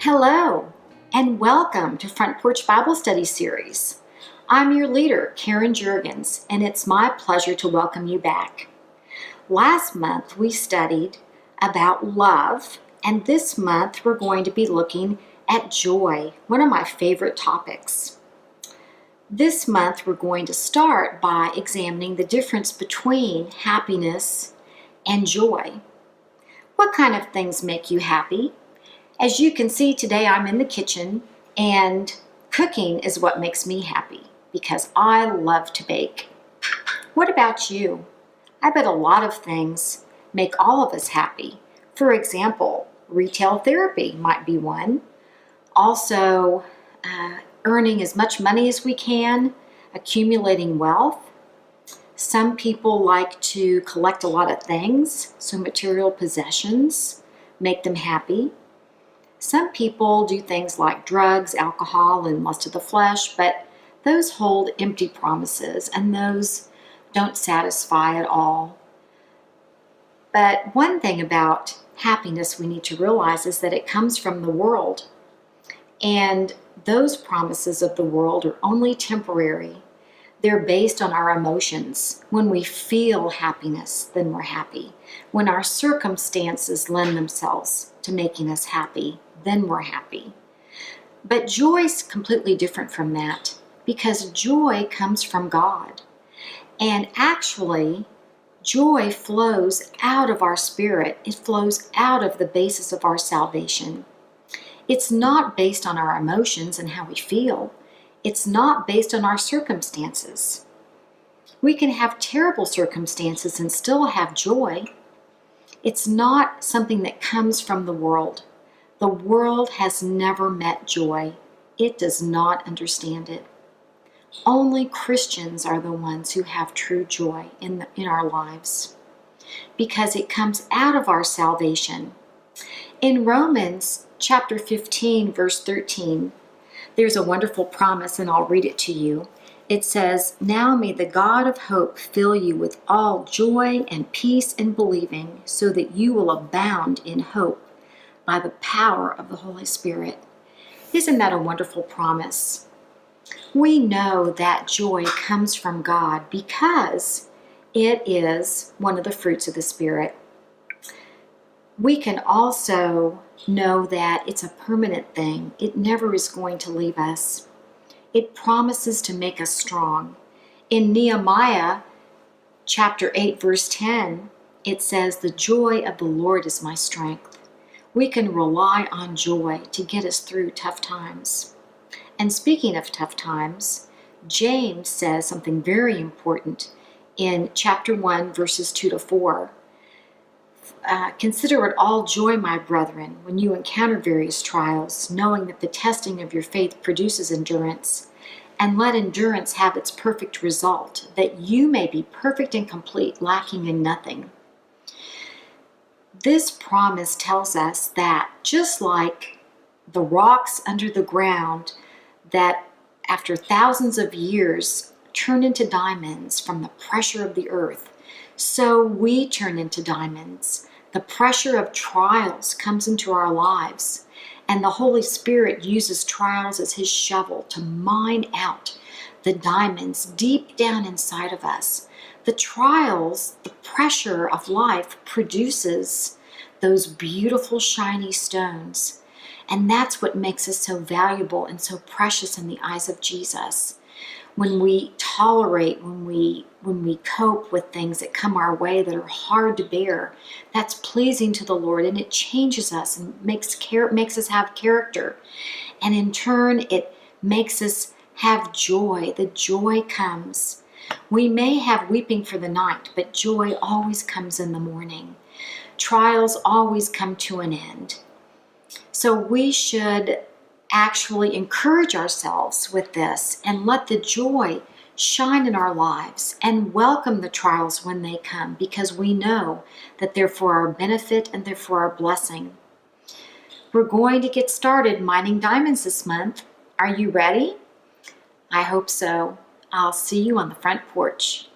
Hello, and welcome to Front Porch Bible Study Series. I'm your leader, Karen Juergens, and it's my pleasure to welcome you back. Last month we studied about love, and this month we're going to be looking at joy, one of my favorite topics. This month we're going to start by examining the difference between happiness and joy. What kind of things make you happy? As you can see today, I'm in the kitchen, and cooking is what makes me happy because I love to bake. What about you? I bet a lot of things make all of us happy. For example, retail therapy might be one. Also, earning as much money as we can, accumulating wealth. Some people like to collect a lot of things, so material possessions make them happy. Some people do things like drugs, alcohol, and lust of the flesh, but those hold empty promises and those don't satisfy at all. But one thing about happiness we need to realize is that it comes from the world. And those promises of the world are only temporary. They're based on our emotions. When we feel happiness, then we're happy. When our circumstances lend themselves to making us happy, then we're happy. But joy is completely different from that because joy comes from God. And actually, joy flows out of our spirit. It flows out of the basis of our salvation. It's not based on our emotions and how we feel. It's not based on our circumstances. We can have terrible circumstances and still have joy. It's not something that comes from the world. The world has never met joy. It does not understand it. Only Christians are the ones who have true joy in our lives because it comes out of our salvation. In Romans chapter 15, verse 13, there's a wonderful promise, and I'll read it to you. It says, "Now may the God of hope fill you with all joy and peace in believing, so that you will abound in hope by the power of the Holy Spirit." Isn't that a wonderful promise? We know that joy comes from God because it is one of the fruits of the Spirit. We can also know that it's a permanent thing. It never is going to leave us. It promises to make us strong. In Nehemiah chapter 8, verse 10, it says, "The joy of the Lord is my strength." We can rely on joy to get us through tough times. And speaking of tough times, James says something very important in chapter 1, verses 2 to 4. "Consider it all joy, my brethren, when you encounter various trials, knowing that the testing of your faith produces endurance. And let endurance have its perfect result, that you may be perfect and complete, lacking in nothing." This promise tells us that just like the rocks under the ground that after thousands of years turn into diamonds from the pressure of the earth, so we turn into diamonds. The pressure of trials comes into our lives, and the Holy Spirit uses trials as his shovel to mine out the diamonds deep down inside of us. The trials, the pressure of life produces those beautiful shiny stones, and that's what makes us so valuable and so precious in the eyes of Jesus. When we tolerate, when we cope with things that come our way that are hard to bear, that's pleasing to the Lord, and it changes us and makes us have character. And in turn, it makes us have joy. The joy comes. We may have weeping for the night, but joy always comes in the morning. Trials always come to an end. So we should actually encourage ourselves with this and let the joy shine in our lives and welcome the trials when they come, because we know that they're for our benefit and they're for our blessing. We're going to get started mining diamonds this month. Are you ready? I hope so. I'll see you on the front porch.